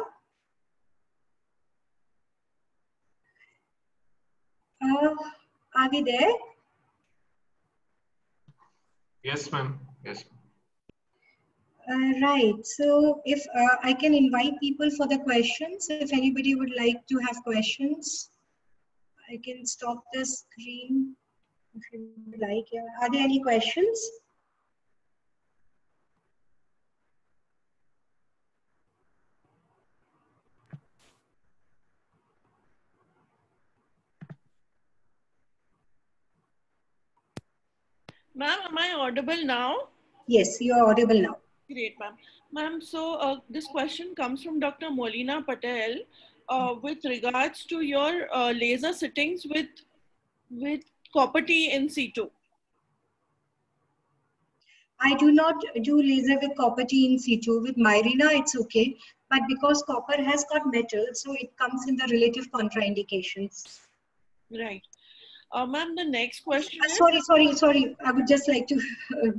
Are we there? Yes, ma'am. Yes. Right. So if I can invite people for the questions, if anybody would like to have questions, I can stop the screen if you would like. Are there any questions? Ma'am, am I audible now? Yes, you are audible now. Great, ma'am. Ma'am, so this question comes from Dr. Molina Patel with regards to your laser sittings with copper T in situ. I do not do laser with copper T in situ. With Mirena, it's okay. But because copper has got metal, so it comes in the relative contraindications. Right. Ma'am, the next question is... Sorry. I would just like to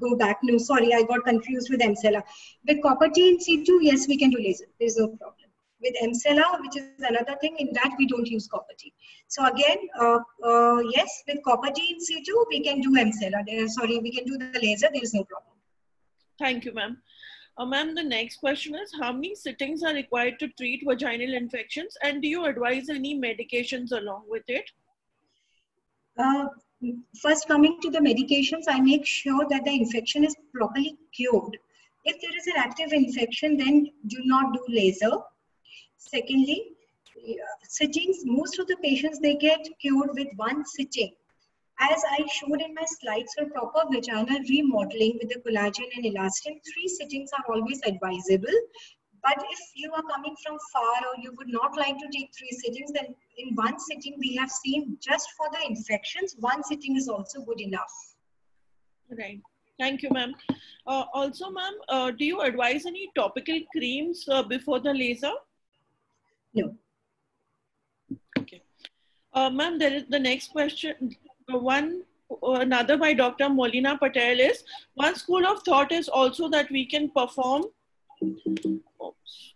go back. No, sorry, I got confused with Emcella. With copper T in situ, yes, we can do laser. There's no problem. With Emcella, which is another thing, in that we don't use copper T. So again, yes, with copper T in situ, we can do Emcella. We can do the laser. There is no problem. Thank you, ma'am. Ma'am, the next question is, how many sittings are required to treat vaginal infections, and do you advise any medications along with it? First, coming to the medications, I make sure that the infection is properly cured. If there is an active infection, then do not do laser. Secondly, sittings, most of the patients, they get cured with one sitting. As I showed in my slides, for proper vaginal remodeling with the collagen and elastin, 3 sittings are always advisable. But if you are coming from far or you would not like to take 3 sittings, then in one sitting we have seen just for the infections, 1 sitting is also good enough. Right. Thank you, ma'am. Also, ma'am, do you advise any topical creams before the laser? No. Okay. Ma'am, there is the next question. Another by Dr. Molina Patel is, one school of thought is also that we can perform. Oops.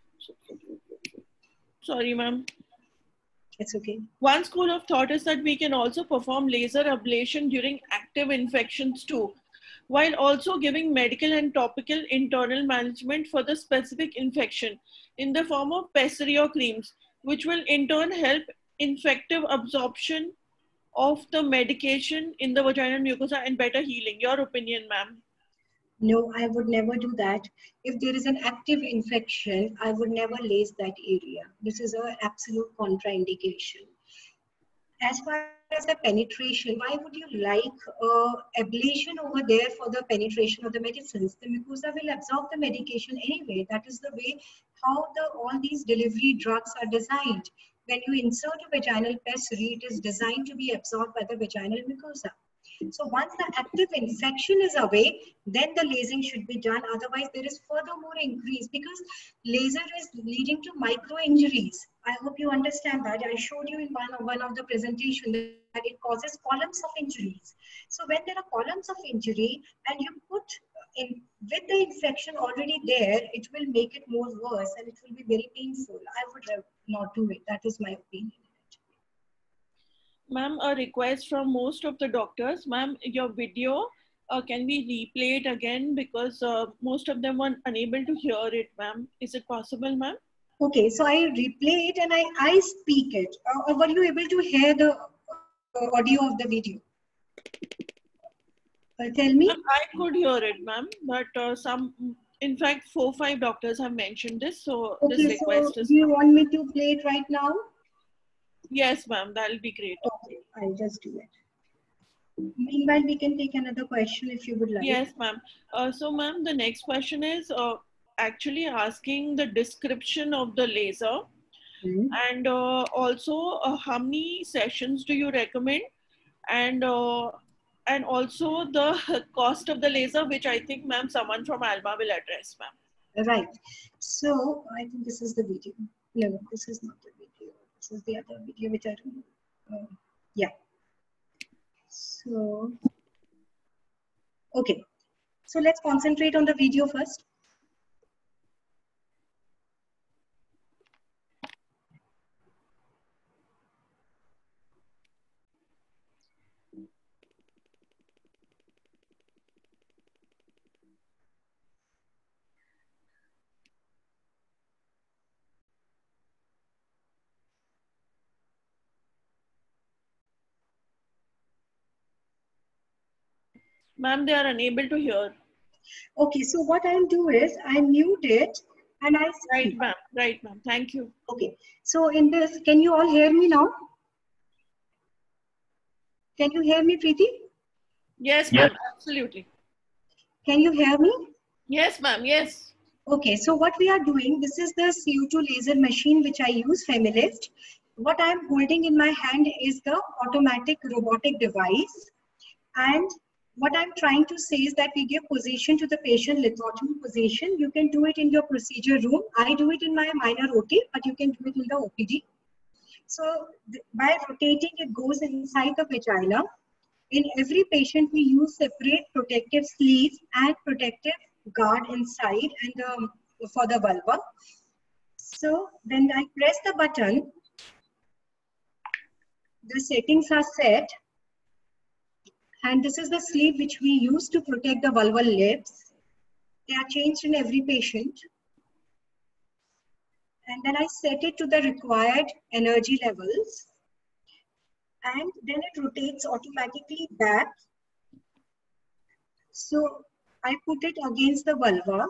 Sorry, ma'am. It's okay. One school of thought is that we can also perform laser ablation during active infections too, while also giving medical and topical internal management for the specific infection in the form of pessary or creams, which will in turn help infective absorption of the medication in the vaginal mucosa and better healing. Your opinion, ma'am? No, I would never do that. If there is an active infection, I would never lase that area. This is an absolute contraindication. As far as the penetration, why would you like ablation over there for the penetration of the medicines? The mucosa will absorb the medication anyway. That is the way how all these delivery drugs are designed. When you insert a vaginal pessary, it is designed to be absorbed by the vaginal mucosa. So once the active infection is away, then the lasing should be done. Otherwise, there is furthermore increase because laser is leading to micro injuries. I hope you understand that. I showed you in one of the presentation that it causes columns of injuries. So when there are columns of injury and you put in with the infection already there, it will make it more worse and it will be very painful. I would not do it. That is my opinion. Ma'am, a request from most of the doctors. Ma'am, your video, can we replay it again because most of them were unable to hear it, ma'am. Is it possible, ma'am? Okay, so I replay it and I speak it. Or were you able to hear the audio of the video? Tell me. I could hear it, ma'am, but in fact, 4 or 5 doctors have mentioned this. So okay, this request is. Do you want me to play it right now? Yes, ma'am, that'll be great. Okay, I'll just do it. Meanwhile, we can take another question if you would like. Yes, ma'am. So, ma'am, the next question is actually asking the description of the laser and also how many sessions do you recommend, and also the cost of the laser, which I think, ma'am, someone from Alma will address, ma'am. Right. So I think this is the video. No, this is not the video. This is the other video which I don't yeah. So, okay. So let's concentrate on the video first. Ma'am, they are unable to hear. Okay, so what I'll do is I mute it and I speak. Right, ma'am. Right, ma'am. Thank you. Okay, so in this, can you all hear me now? Can you hear me, Preeti? Yes, ma'am. Yes. Absolutely. Can you hear me? Yes, ma'am. Yes. Okay, so what we are doing, this is the CO2 laser machine which I use, Femilist. What I'm holding in my hand is the automatic robotic device. And what I'm trying to say is that we give position to the patient, lithotomy position. You can do it in your procedure room. I do it in my minor OT, but you can do it in the OPD. So by rotating, it goes inside the vagina. In every patient, we use separate protective sleeves and protective guard inside and for the vulva. So when I press the button, the settings are set. And this is the sleeve which we use to protect the vulval lips. They are changed in every patient. And then I set it to the required energy levels. And then it rotates automatically back. So I put it against the vulva.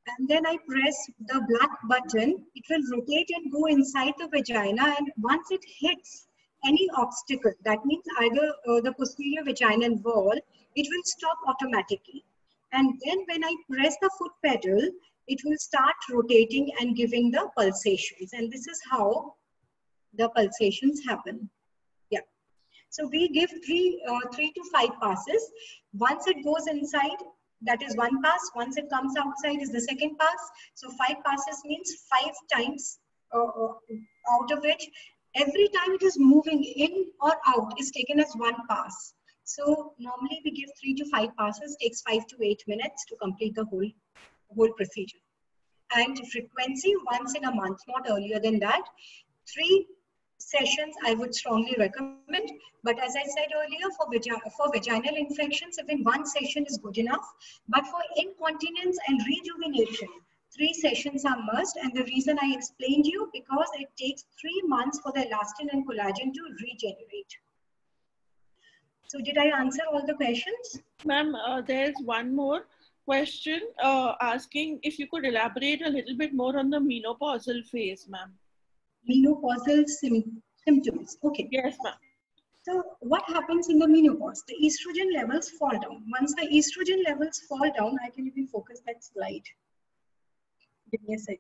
And and then I press the black button, it will rotate and go inside the vagina, and once it hits any obstacle, that means either the posterior vaginal wall, it will stop automatically. And then when I press the foot pedal, it will start rotating and giving the pulsations. And this is how the pulsations happen. Yeah. So we give three to five passes. Once it goes inside, that is one pass. Once it comes outside is the second pass. So 5 passes means 5 times, out of which every time it is moving in or out is taken as 1 pass. So normally we give 3 to 5 passes, takes 5 to 8 minutes to complete the whole procedure. And frequency once in a month, not earlier than that. 3 sessions I would strongly recommend, but as I said earlier, for vaginal infections, even 1 session is good enough. But for incontinence and rejuvenation, 3 sessions are must, and the reason I explained you, because it takes 3 months for the elastin and collagen to regenerate. So did I answer all the questions? Ma'am, there's one more question asking if you could elaborate a little bit more on the menopausal phase, ma'am. Menopausal symptoms. Okay. Yes, ma'am. So what happens in the menopause? The estrogen levels fall down. Once the estrogen levels fall down, I can even focus that slide. Give me a sec.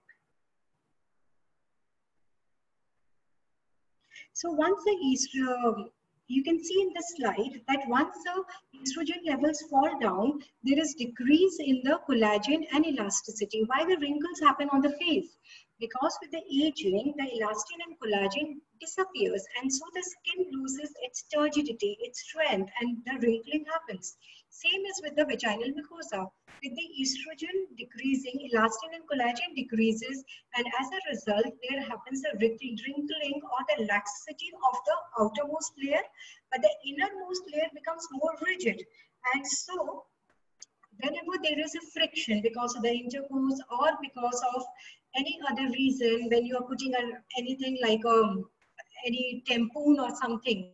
So once the estrogen, you can see in the slide that once the estrogen levels fall down, there is decrease in the collagen and elasticity. Why the wrinkles happen on the face? Because with the aging, the elastin and collagen disappears, and so the skin loses its turgidity, its strength, and the wrinkling happens. Same as with the vaginal mucosa. With the estrogen decreasing, elastin and collagen decreases, and as a result, there happens a wrinkling or the laxity of the outermost layer, but the innermost layer becomes more rigid. And so, whenever there is a friction because of the intercourse or because of any other reason, when you are putting anything like any tampon or something,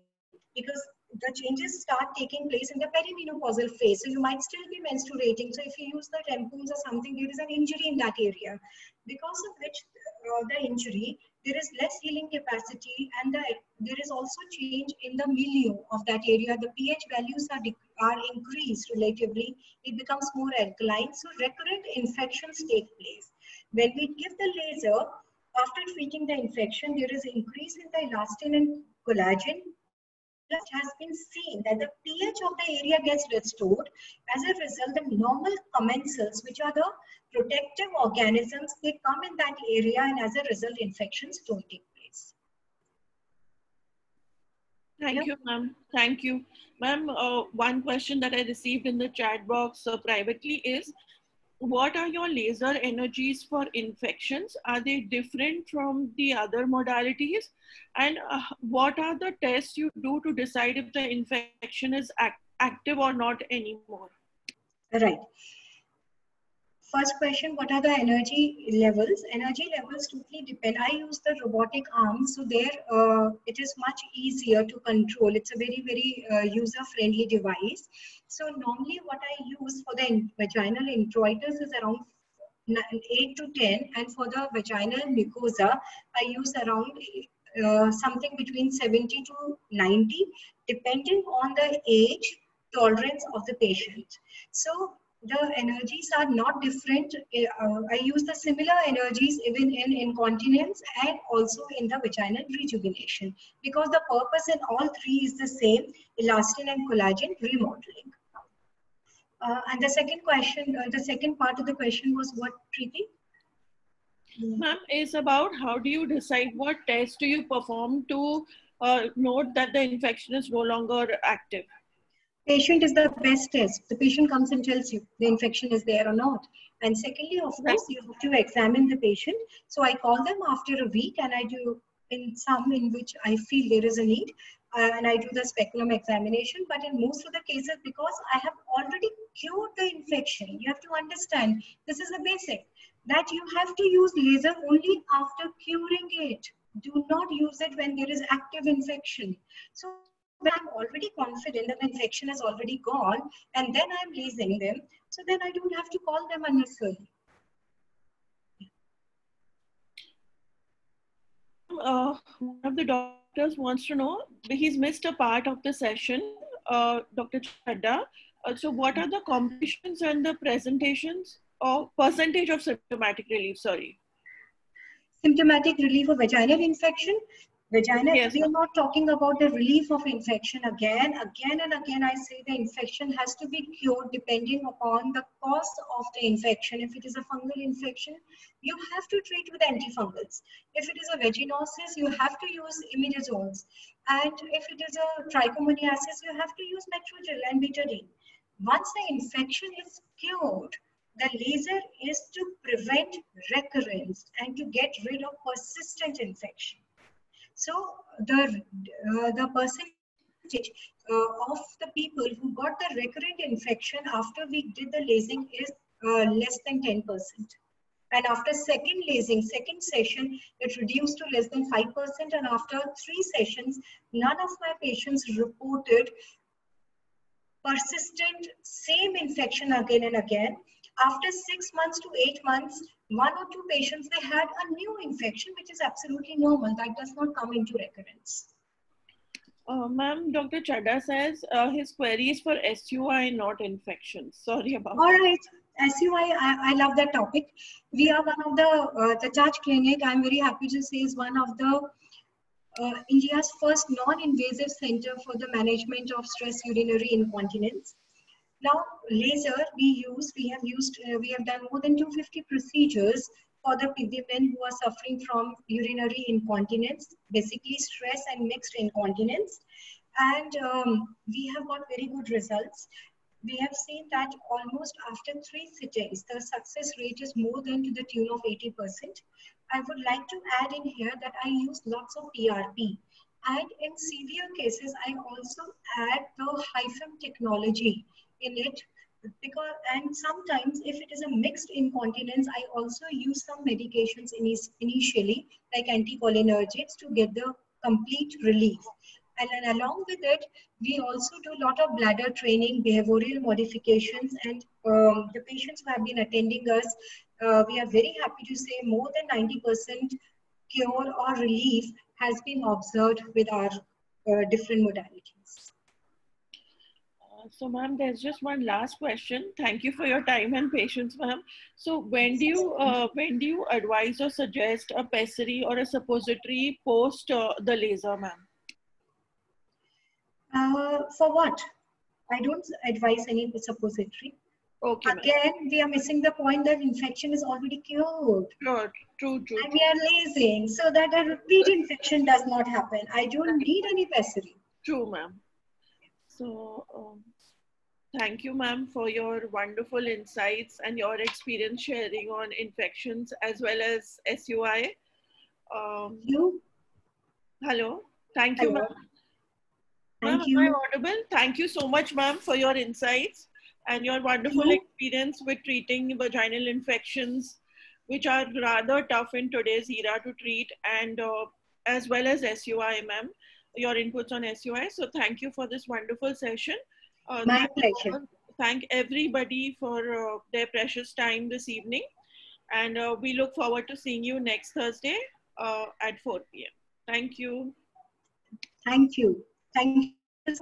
because the changes start taking place in the perimenopausal phase. So you might still be menstruating. So if you use the tampons or something, there is an injury in that area, because of which the injury, there is less healing capacity, and there is also change in the milieu of that area. The pH values are increased relatively. It becomes more alkaline. So recurrent infections take place. When we give the laser, after treating the infection, there is increase in the elastin and collagen. It has been seen that the pH of the area gets restored. As a result, the normal commensals, which are the protective organisms, they come in that area, and as a result, infections don't take place. Thank you, ma'am. Thank you. Ma'am, one question that I received in the chat box privately is, what are your laser energies for infections? Are they different from the other modalities? And what are the tests you do to decide if the infection is active or not anymore? Right. First question, what are the energy levels? Energy levels totally depend. I use the robotic arm, so there it is much easier to control. It's a very, very user-friendly device. So normally what I use for the vaginal introitus is around 8 to 10, and for the vaginal mucosa, I use around something between 70 to 90, depending on the age, tolerance of the patient. So the energies are not different. I use the similar energies even in incontinence and also in the vaginal rejuvenation, because the purpose in all 3 is the same: elastin and collagen remodeling. And the second question, the second part of the question was what, Preeti? Ma'am, is about how do you decide, what test do you perform to note that the infection is no longer active? Patient is the best test. The patient comes and tells you the infection is there or not. And secondly, of course, you have to examine the patient. So I call them after a week, and I do in some in which I feel there is a need, and I do the speculum examination. But in most of the cases, because I have already cured the infection, you have to understand, this is the basic, that you have to use laser only after curing it. Do not use it when there is active infection. So when I'm already confident that the infection is already gone, and then I'm lasering them, so then I don't have to call them unnecessarily. of the doctors wants to know, he's missed a part of the session, Dr. Chadha. So what are the complications and the presentations or percentage of symptomatic relief? Sorry. Symptomatic relief of vaginal infection. Yes. We are not talking about the relief of infection again and again. I say the infection has to be cured depending upon the cause of the infection. If it is a fungal infection, you have to treat with antifungals. If it is a vaginosis, you have to use imidazoles. And if it is a trichomoniasis, you have to use Metrogyl and betadine. Once the infection is cured, the laser is to prevent recurrence and to get rid of persistent infection. So the percentage of the people who got the recurrent infection after we did the lasing is less than 10%. And after second lasing, second session, it reduced to less than 5%. And after 3 sessions, none of my patients reported persistent same infection again and again. After 6 months to 8 months, 1 or 2 patients, they had a new infection, which is absolutely normal. That does not come into recurrence. Ma'am, Dr. Chadha says his query is for SUI, not infections. Sorry about All right. SUI, I love that topic. We are one of the Taj Clinic, I'm very happy to say, is one of the India's first non-invasive center for the management of stress urinary incontinence. Now, laser we have done more than 250 procedures for the women who are suffering from urinary incontinence, basically stress and mixed incontinence. And we have got very good results. We have seen that almost after 3 sittings, the success rate is more than to the tune of 80%. I would like to add in here that I use lots of PRP. And in severe cases, I also add the HIFM technology in it, and sometimes if it is a mixed incontinence, I also use some medications initially like anticholinergics to get the complete relief. And then along with it, we also do a lot of bladder training, behavioral modifications, and the patients who have been attending us, we are very happy to say more than 90% cure or relief has been observed with our different modalities. So, ma'am, there's just one last question. Thank you for your time and patience, ma'am. So, when do you advise or suggest a pessary or a suppository post the laser, ma'am? For what? I don't advise any suppository. Okay. Again, we are missing the point that infection is already cured. True. And we are lasing so that a repeat infection does not happen. I don't need any pessary. True, ma'am. So, thank you, ma'am, for your wonderful insights and your experience sharing on infections as well as SUI. You? Hello. Thank you, ma'am. Ma'am, am I audible? Thank you so much, ma'am, for your insights and your wonderful experience with treating vaginal infections, which are rather tough in today's era to treat, and as well as SUI, ma'am, your inputs on SUI. So thank you for this wonderful session. My pleasure. Thank everybody for their precious time this evening. And we look forward to seeing you next Thursday at 4 p.m. Thank you. Thank you. Thank you.